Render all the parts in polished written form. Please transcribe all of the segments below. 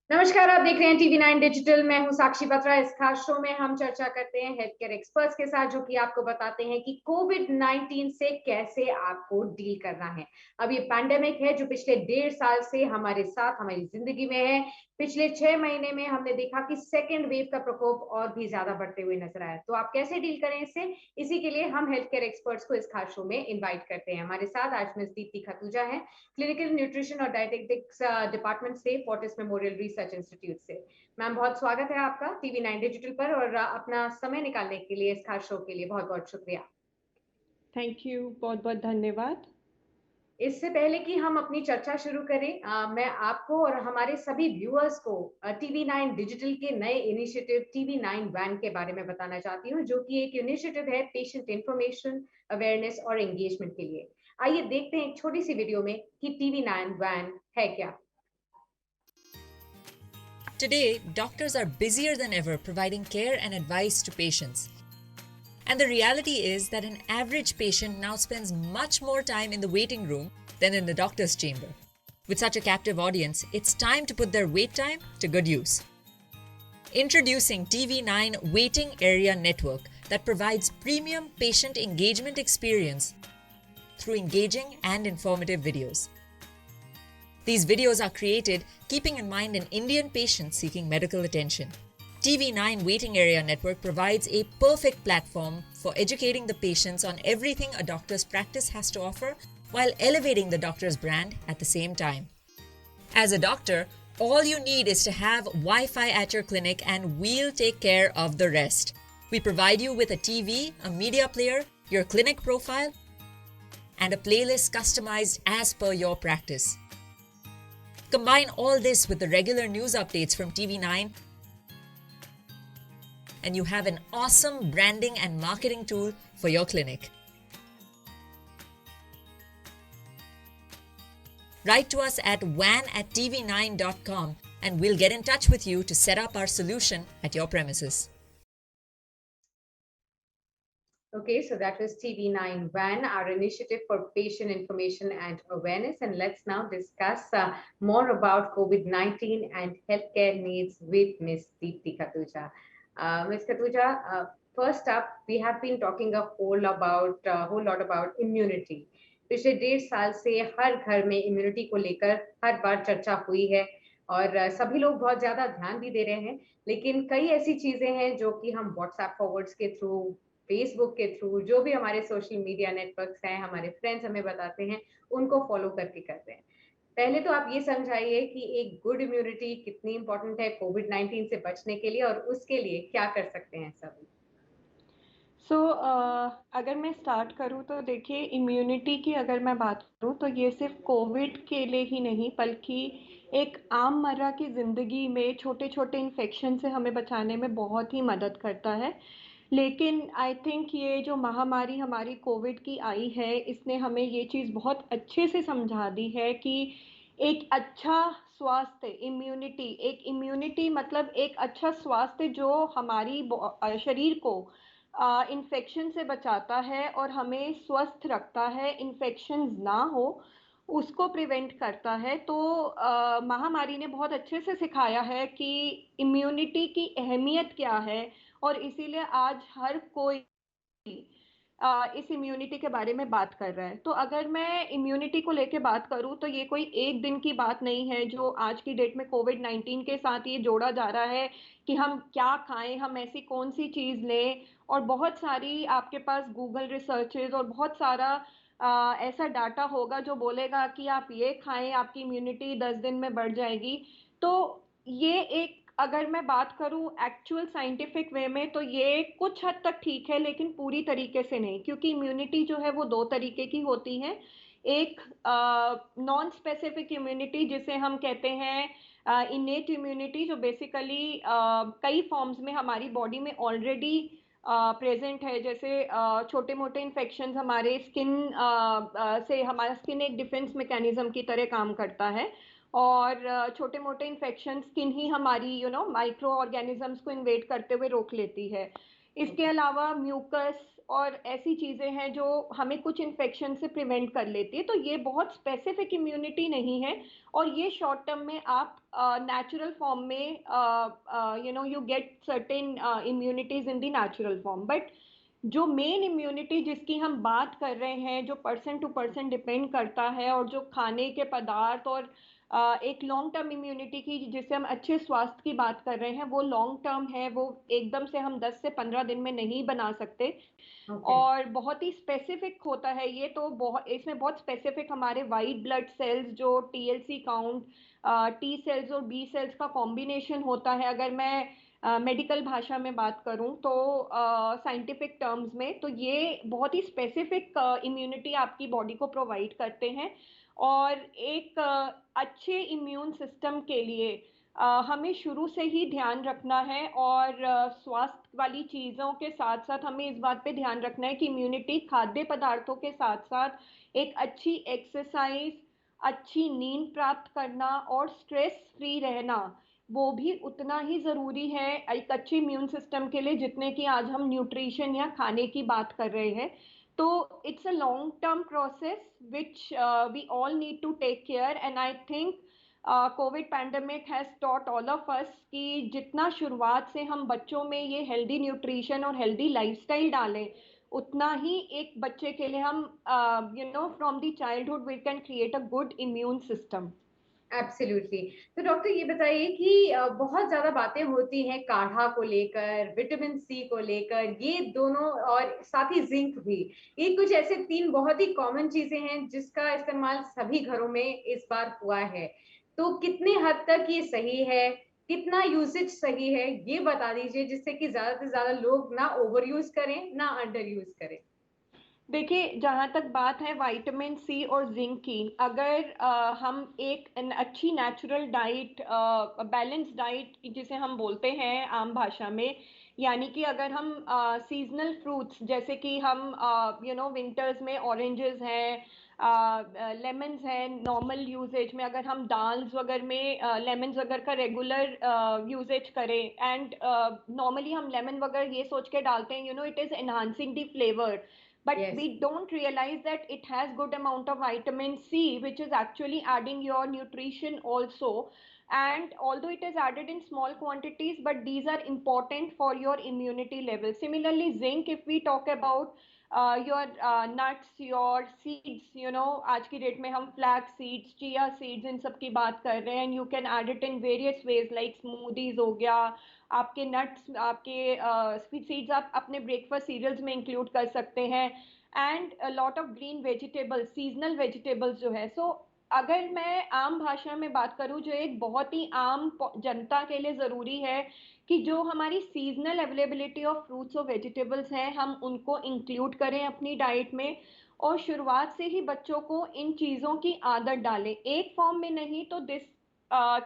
नमस्कार, आप देख रहे हैं टीवी9 डिजिटल। मैं हूं साक्षी बत्रा। इस खास शो में हम चर्चा करते हैं हेल्थ केयर एक्सपर्ट्स के साथ, जो कि आपको बताते हैं कि कोविड-19 से कैसे आपको डील करना है। अब ये पैंडेमिक है जो पिछले 1.5 साल से हमारे साथ हमारी जिंदगी में है। पिछले 6 महीने में हमने देखा कि सेकेंड वेव का प्रकोप और भी ज्यादा बढ़ते हुए नजर आया। तो आप कैसे डील करें इससे, इसी के लिए हम हेल्थ केयर एक्सपर्ट्स को इस खास शो में इन्वाइट करते हैं। हमारे साथ आज मिस दीप्ति खतूजा है, क्लिनिकल न्यूट्रिशन और डायटेटिक्स डिपार्टमेंट से, फोर्टिस मेमोरियल रिसर्च इंस्टीट्यूट से। मैम, बहुत स्वागत है आपका टीवी9 डिजिटल पर, और अपना समय निकालने के लिए, इस खास शो के लिए बहुत बहुत शुक्रिया। थैंक यू, बहुत बहुत धन्यवाद। इससे पहले कि हम अपनी चर्चा शुरू करें, मैं आपको और हमारे सभी व्यूअर्स को टीवी9 डिजिटल के नए इनिशिएटिव टीवी9 वैन के बारे में बताना चाहती हूँ, जो कि एक इनिशिएटिव है पेशेंट इंफॉर्मेशन, अवेयरनेस और एंगेजमेंट के लिए। आइए देखते हैं एक छोटी सी वीडियो में कि टीवी9 वैन है क्या। Today, doctors are busier than ever providing care and advice to patients. And the reality is that an average patient now spends much more time in the waiting room than in the doctor's chamber. With such a captive audience, it's time to put their wait time to good use. Introducing TV9 Waiting Area Network that provides premium patient engagement experience through engaging and informative videos. These videos are created keeping in mind an Indian patient seeking medical attention. TV9 Waiting Area Network provides a perfect platform for educating the patients on everything a doctor's practice has to offer while elevating the doctor's brand at the same time. As a doctor, all you need is to have Wi-Fi at your clinic and we'll take care of the rest. We provide you with a TV, a media player, your clinic profile, and a playlist customized as per your practice. Combine all this with the regular news updates from TV9 and you have an awesome branding and marketing tool for your clinic. Write to us at van@tv9.com and we'll get in touch with you to set up our solution at your premises. Okay, so that was TV9 WAN, our initiative for patient information and awareness. And let's now discuss more about COVID-19 and healthcare needs with Ms. Deepti Khatuja. Ms. Khatuja, first up, we have been talking a whole lot about immunity. पिछले 1.5 साल से हर घर में immunity को लेकर हर बार चर्चा हुई है, और सभी लोग बहुत ज्यादा ध्यान भी दे रहे हैं। लेकिन कई ऐसी चीजें हैं जो कि हम व्हाट्सएप फॉरवर्ड्स के थ्रू, फेसबुक के थ्रू, जो भी हमारे सोशल मीडिया नेटवर्क्स हैं, हमारे फ्रेंड्स हमें बताते हैं, उनको फॉलो करके करते हैं। पहले तो आप ये समझाइए कि एक गुड इम्यूनिटी कितनी इंपॉर्टेंट है कोविड-19 से बचने के लिए, और उसके लिए क्या कर सकते हैं सभी। अगर मैं स्टार्ट करूँ तो देखिए, इम्यूनिटी की अगर मैं बात करूँ तो ये सिर्फ कोविड के लिए ही नहीं, बल्कि एक आम मर्रा की ज़िंदगी में छोटे छोटे इन्फेक्शन से हमें बचाने में बहुत ही मदद करता है। लेकिन आई थिंक ये जो महामारी हमारी कोविड की आई है, इसने हमें ये चीज़ बहुत अच्छे से समझा दी है कि एक अच्छा स्वास्थ्य, इम्यूनिटी मतलब एक अच्छा स्वास्थ्य जो हमारी शरीर को इन्फेक्शन से बचाता है और हमें स्वस्थ रखता है, इन्फेक्शंस ना हो उसको प्रिवेंट करता है। तो महामारी ने बहुत अच्छे से सिखाया है कि इम्यूनिटी की अहमियत क्या है, और इसीलिए आज हर कोई इस इम्यूनिटी के बारे में बात कर रहा है। तो अगर मैं इम्यूनिटी को लेके बात करूँ तो ये कोई एक दिन की बात नहीं है जो आज की डेट में कोविड-19 के साथ ये जोड़ा जा रहा है कि हम क्या खाएँ, हम ऐसी कौन-सी चीज़ लें, और बहुत सारी आपके पास गूगल रिसर्चेज़ और बहुत सारा ऐसा डाटा होगा जो बोलेगा कि आप ये खाएँ, आपकी इम्यूनिटी 10 दिन में बढ़ जाएगी। तो ये एक, अगर मैं बात करूँ एक्चुअल साइंटिफिक वे में, तो ये कुछ हद तक ठीक है, लेकिन पूरी तरीके से नहीं, क्योंकि इम्यूनिटी जो है वो 2 तरीके की होती है। एक नॉन स्पेसिफिक इम्यूनिटी जिसे हम कहते हैं इनेट इम्यूनिटी, जो बेसिकली कई फॉर्म्स में हमारी बॉडी में ऑलरेडी प्रेजेंट है। जैसे छोटे-मोटे इन्फेक्शंस हमारे स्किन से, हमारा स्किन एक डिफेंस मैकेनिज्म की तरह काम करता है, और छोटे-मोटे इन्फेक्शन स्किन ही हमारी माइक्रो ऑर्गेनिजम्स को इन्वेड करते हुए रोक लेती है। इसके अलावा म्यूकस और ऐसी चीज़ें हैं जो हमें कुछ इन्फेक्शन से प्रिवेंट कर लेती है, तो ये बहुत स्पेसिफिक इम्यूनिटी नहीं है। और ये शॉर्ट टर्म में आप नेचुरल फॉर्म में you get certain immunities in the natural form. But जो मेन इम्यूनिटी जिसकी हम बात कर रहे हैं, जो पर्सन टू पर्सन डिपेंड करता है, और जो खाने के पदार्थ और एक लॉन्ग टर्म इम्यूनिटी की जिससे हम अच्छे स्वास्थ्य की बात कर रहे हैं, वो लॉन्ग टर्म है। वो एकदम से हम 10 से 15 दिन में नहीं बना सकते, ओके। और बहुत ही स्पेसिफिक होता है ये। तो बहुत इसमें बहुत स्पेसिफिक हमारे वाइट ब्लड सेल्स, जो टीएलसी काउंट, टी सेल्स और बी सेल्स का कॉम्बिनेशन होता है। अगर मैं मेडिकल भाषा में बात करूं तो साइंटिफिक टर्म्स में, तो ये बहुत ही स्पेसिफिक इम्यूनिटी आपकी बॉडी को प्रोवाइड करते हैं। और एक अच्छे इम्यून सिस्टम के लिए हमें शुरू से ही ध्यान रखना है, और स्वास्थ्य वाली चीज़ों के साथ साथ हमें इस बात पे ध्यान रखना है कि इम्यूनिटी खाद्य पदार्थों के साथ साथ एक अच्छी एक्सरसाइज, अच्छी नींद प्राप्त करना और स्ट्रेस फ्री रहना, वो भी उतना ही ज़रूरी है एक अच्छे इम्यून सिस्टम के लिए, जितने कि आज हम न्यूट्रिशन या खाने की बात कर रहे हैं। तो it's a long term process which we all need to take care. And I think COVID pandemic has taught all of us कि जितना शुरुआत से हम बच्चों में ये हेल्दी न्यूट्रिशन और हेल्दी लाइफस्टाइल डालें, उतना ही एक बच्चे के लिए हम from the childhood we can create a good immune system. Absolutely. तो डॉक्टर ये बताइए कि बहुत ज्यादा बातें होती हैं काढ़ा को लेकर, विटामिन सी को लेकर, ये दोनों और साथ ही जिंक भी, ये कुछ ऐसे तीन बहुत ही कॉमन चीजें हैं जिसका इस्तेमाल सभी घरों में इस बार हुआ है। तो कितने हद तक ये सही है, कितना यूसेज सही है, ये बता दीजिए, जिससे कि ज्यादा से ज्यादा लोग ना ओवर यूज करें ना अंडर यूज करें। देखिए, जहाँ तक बात है विटामिन सी और जिंक की, अगर हम एक अच्छी नेचुरल डाइट, बैलेंस डाइट जिसे हम बोलते हैं आम भाषा में, यानी कि अगर हम सीजनल फ्रूट्स, जैसे कि हम विंटर्स में ऑरेंजेस हैं, लेमन्स हैं, नॉर्मल यूजेज में अगर हम दाल्स वगैरह में लेमन्स वगैरह का रेगुलर यूजेज करें, एंड नॉर्मली हम लेमन वगैरह ये सोच के डालते हैं, it is enhancing the flavour, but yes. we don't realize that it has good amount of vitamin C, which is actually adding your nutrition also. And although it is added in small quantities, but these are important for your immunity level. Similarly, zinc, if we talk about your nuts, your seeds, आज की date में हम flax seeds, chia seeds, इन सब की बात कर रहे हैं, and you can add it in various ways like smoothies हो गया, आपके नट्स, आपके सीड्स आप अपने ब्रेकफास्ट सीरियल्स में इंक्लूड कर सकते हैं, and lot of green vegetables, seasonal vegetables जो है। सो अगर मैं आम भाषा में बात करूं, जो एक बहुत ही आम जनता के लिए ज़रूरी है कि जो हमारी सीजनल अवेलेबिलिटी ऑफ फ्रूट्स और वेजिटेबल्स हैं, हम उनको इंक्लूड करें अपनी डाइट में, और शुरुआत से ही बच्चों को इन चीज़ों की आदत डालें। एक फॉर्म में नहीं तो this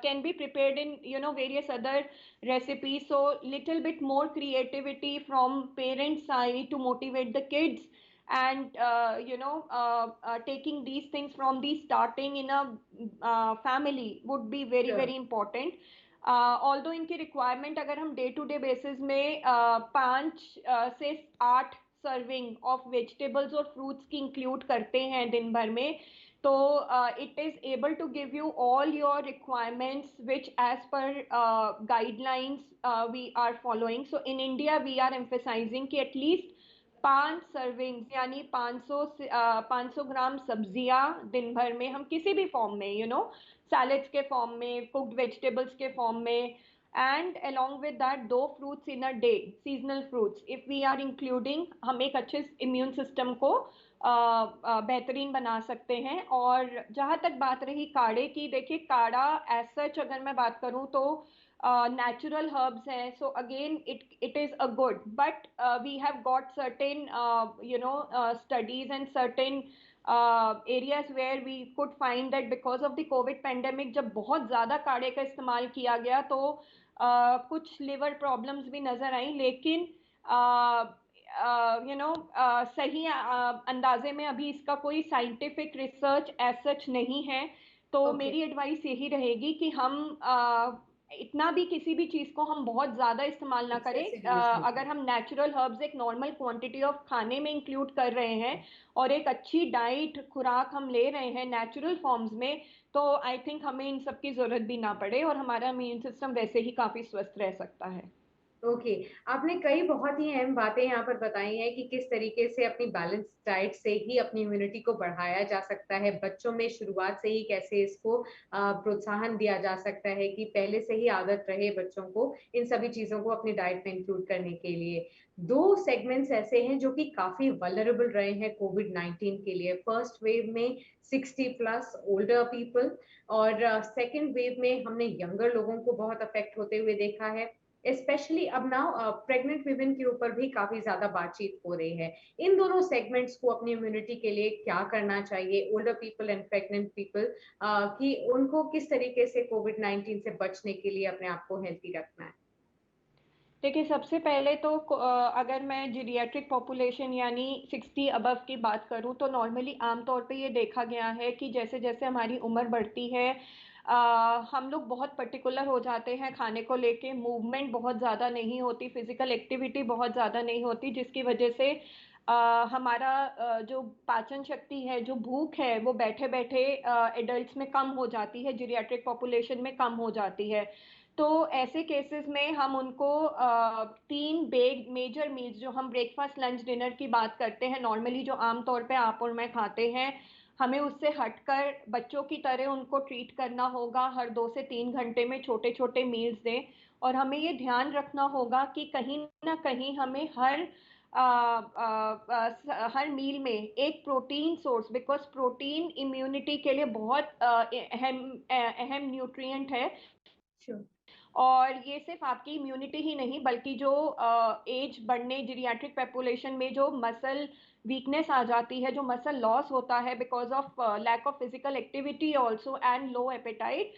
can be prepared in various other recipes, so little bit more creativity from parents side to motivate the kids, and taking these things from the starting in a family would be very sure. very important. Although इनकी requirement अगर हम day to day basis में 5 से 8 serving of vegetables और fruits की include करते हैं दिन भर में, तो it is able to give you all your requirements which as per guidelines we are following. So in India we are emphasizing कि at least 5 सर्विंग्स, यानी 500 ग्राम सब्जियां दिन भर में हम किसी भी फॉर्म में, सैलेड्स के फॉर्म में, कुक्ड वेजिटेबल्स के फॉर्म में, and along with that 2 fruits in a day, seasonal fruits if we are including, हम एक अच्छे इम्यून सिस्टम को बेहतरीन बना सकते हैं। और जहाँ तक बात रही काढ़े की, देखिए काढ़ा एज सच अगर मैं बात करूँ तो natural herbs हैं, so again it is a good, but we have got certain studies and certain areas where we could find that because of the COVID pandemic, जब बहुत ज़्यादा काढ़े का इस्तेमाल किया गया तो कुछ लिवर प्रॉब्लम्स भी नज़र आई, लेकिन सही अंदाजे में अभी इसका कोई साइंटिफिक रिसर्च एज सच नहीं है। तो ओके। मेरी एडवाइस यही रहेगी कि हम इतना भी किसी भी चीज को हम बहुत ज्यादा इस्तेमाल ना करें। Excessive use नहीं अगर हम नेचुरल हर्ब्स एक नॉर्मल क्वांटिटी ऑफ खाने में इंक्लूड कर रहे हैं और एक अच्छी डाइट खुराक हम ले रहे हैं नेचुरल फॉर्म्स में, तो आई थिंक हमें इन सब की जरूरत भी ना पड़े और हमारा इम्यून सिस्टम वैसे ही काफी स्वस्थ रह सकता है। ओके। आपने कई बहुत ही अहम बातें यहाँ पर बताई हैं कि किस तरीके से अपनी बैलेंस डाइट से ही अपनी इम्यूनिटी को बढ़ाया जा सकता है, बच्चों में शुरुआत से ही कैसे इसको प्रोत्साहन दिया जा सकता है कि पहले से ही आदत रहे बच्चों को इन सभी चीजों को अपनी डाइट में इंक्लूड करने के लिए। दो सेगमेंट्स ऐसे हैं जो कि काफी वल्नरेबल रहे हैं कोविड-19 के लिए। फर्स्ट वेव में 60+ ओल्डर पीपल, और सेकेंड वेव में हमने यंगर लोगों को बहुत अफेक्ट होते हुए देखा है। स्पेशली अब नाउ प्रेग्नेंट विमेन के ऊपर भी काफी ज्यादा बातचीत हो रही है। इन दोनों सेगमेंट्स को अपनी इम्यूनिटी के लिए क्या करना चाहिए, older people and pregnant people, कि उनको किस तरीके से कोविड-19 से बचने के लिए अपने आप को हेल्थी रखना है? देखिए, सबसे पहले तो अगर मैं जीरियाट्रिक पॉपुलेशन यानी 60 अबव की बात करूं तो नॉर्मली आमतौर पे ये देखा गया है कि जैसे जैसे हमारी उम्र बढ़ती है हम लोग बहुत पर्टिकुलर हो जाते हैं खाने को लेके, मूवमेंट बहुत ज़्यादा नहीं होती, फिजिकल एक्टिविटी बहुत ज़्यादा नहीं होती, जिसकी वजह से हमारा जो पाचन शक्ति है, जो भूख है, वो बैठे बैठे एडल्ट्स में कम हो जाती है, जीरियाट्रिक पॉपुलेशन में कम हो जाती है। तो ऐसे केसेस में हम उनको तीन बेग मेजर मील्स, जो हम ब्रेकफास्ट लंच डिनर की बात करते हैं नॉर्मली, जो आमतौर पे आप और मैं खाते हैं, हमें उससे हटकर बच्चों की तरह उनको ट्रीट करना होगा। हर 2 से 3 घंटे में छोटे छोटे मील्स दें, और हमें ये ध्यान रखना होगा कि कहीं ना कहीं हमें हर मील में एक protein source, because protein immunity के लिए बहुत अहम न्यूट्रिएंट है। Sure. और ये सिर्फ आपकी इम्यूनिटी ही नहीं बल्कि जो एज बढ़ने, जीरियाट्रिक पॉपुलेशन में जो मसल वीकनेस आ जाती है, जो मसल लॉस होता है because of lack of physical activity also and low appetite,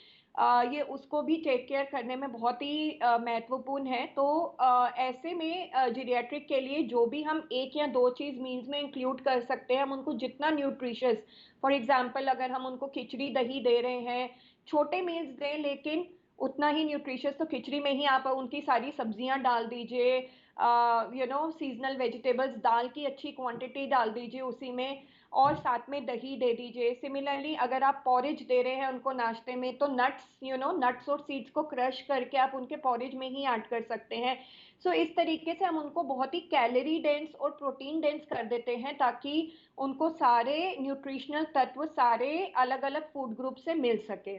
ये उसको भी टेक केयर करने में बहुत ही महत्वपूर्ण है। तो ऐसे में जीरियाट्रिक के लिए जो भी हम एक या दो चीज़ मील्स में इंक्लूड कर सकते हैं, हम उनको जितना न्यूट्रिशियस, फॉर एग्जांपल अगर हम उनको खिचड़ी दही दे रहे हैं, छोटे मील्स दें लेकिन उतना ही न्यूट्रिशियस, तो खिचड़ी में ही आप उनकी सारी सब्जियां डाल दीजिए, सीजनल वेजिटेबल्स, दाल की अच्छी क्वांटिटी डाल दीजिए उसी में, और साथ में दही दे दीजिए। सिमिलरली अगर आप पॉरेज दे रहे हैं उनको नाश्ते में, तो नट्स और सीड्स को क्रश करके आप उनके पॉरेज में ही ऐड कर सकते हैं। सो इस तरीके से हम उनको बहुत ही कैलोरी डेंस और प्रोटीन डेंस कर देते हैं ताकि उनको सारे न्यूट्रिशनल तत्व सारे अलग अलग फूड ग्रुप से मिल सके।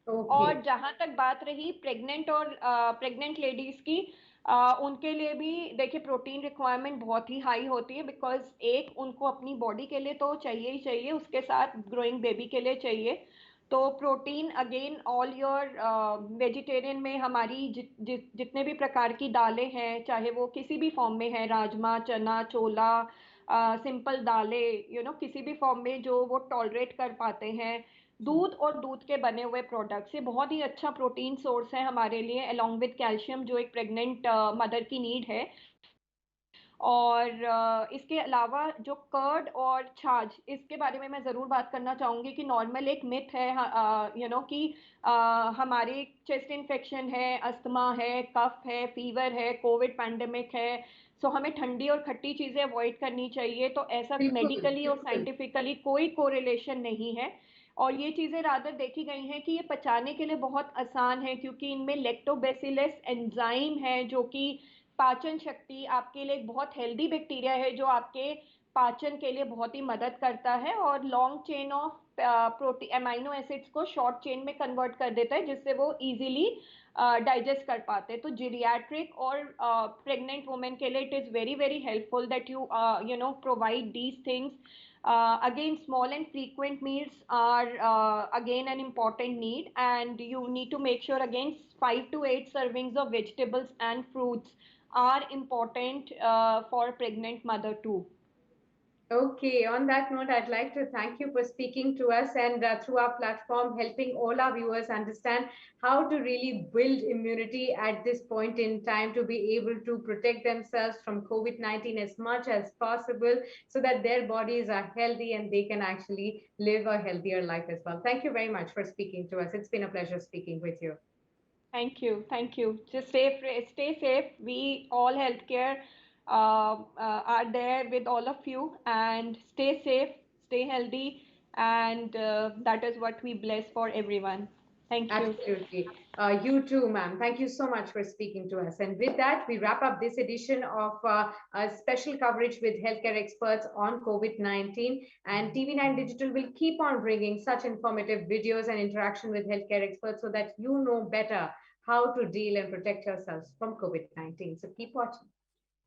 ओके। और जहां तक बात रही प्रेग्नेंट लेडीज की, उनके लिए भी देखिए प्रोटीन रिक्वायरमेंट बहुत ही हाई होती है, बिकॉज एक उनको अपनी बॉडी के लिए तो चाहिए ही चाहिए, उसके साथ ग्रोइंग बेबी के लिए चाहिए। तो protein again all your vegetarian में हमारी जितने भी प्रकार की दालें हैं, चाहे वो किसी भी फॉर्म में है, राजमा, चना, छोला, सिंपल दालें, किसी भी फॉर्म में जो वो टॉलरेट कर पाते हैं, दूध और दूध के बने हुए प्रोडक्ट्स, ये बहुत ही अच्छा प्रोटीन सोर्स है हमारे लिए, अलोंग विद कैल्शियम जो एक प्रेग्नेंट मदर की नीड है। और इसके अलावा जो कर्ड और छाछ, इसके बारे में मैं ज़रूर बात करना चाहूँगी कि नॉर्मल एक मिथ है कि हमारे चेस्ट इन्फेक्शन है, अस्थमा है, कफ है, फीवर है, कोविड पैंडेमिक है, सो हमें ठंडी और खट्टी चीज़ें अवॉइड करनी चाहिए। तो ऐसा बिल्कुल मेडिकली और बिल्कुल। साइंटिफिकली कोई कोरिलेशन नहीं है। और ये चीज़ें रादर देखी गई हैं कि ये पचाने के लिए बहुत आसान है, क्योंकि इनमें लैक्टोबैसिलस एंजाइम है जो कि पाचन शक्ति, आपके लिए एक बहुत हेल्दी बैक्टीरिया है जो आपके पाचन के लिए बहुत ही मदद करता है, और long chain of protein amino acids को शॉर्ट चेन में कन्वर्ट कर देता है, जिससे वो इजीली डाइजेस्ट कर पाते हैं। तो जीरियाट्रिक और प्रेग्नेंट वुमेन के लिए it is very very helpful that you provide these things. Again, small and frequent meals are again an important need, and you need to make sure again 5 to 8 servings of vegetables and fruits are important for pregnant mother too. Okay, on that note, I'd like to thank you for speaking to us and through our platform, helping all our viewers understand how to really build immunity at this point in time to be able to protect themselves from COVID-19 as much as possible so that their bodies are healthy and they can actually live a healthier life as well. Thank you very much for speaking to us. It's been a pleasure speaking with you. Thank you. Thank you. Just stay safe. We all healthcare are there with all of you, and stay safe, stay healthy, and that is what we bless for everyone. Thank you. Absolutely. You too, ma'am. Thank you so much for speaking to us. And with that, we wrap up this edition of a special coverage with healthcare experts on COVID-19. And TV9 Digital will keep on bringing such informative videos and interaction with healthcare experts so that you know better how to deal and protect yourselves from COVID-19. So keep watching.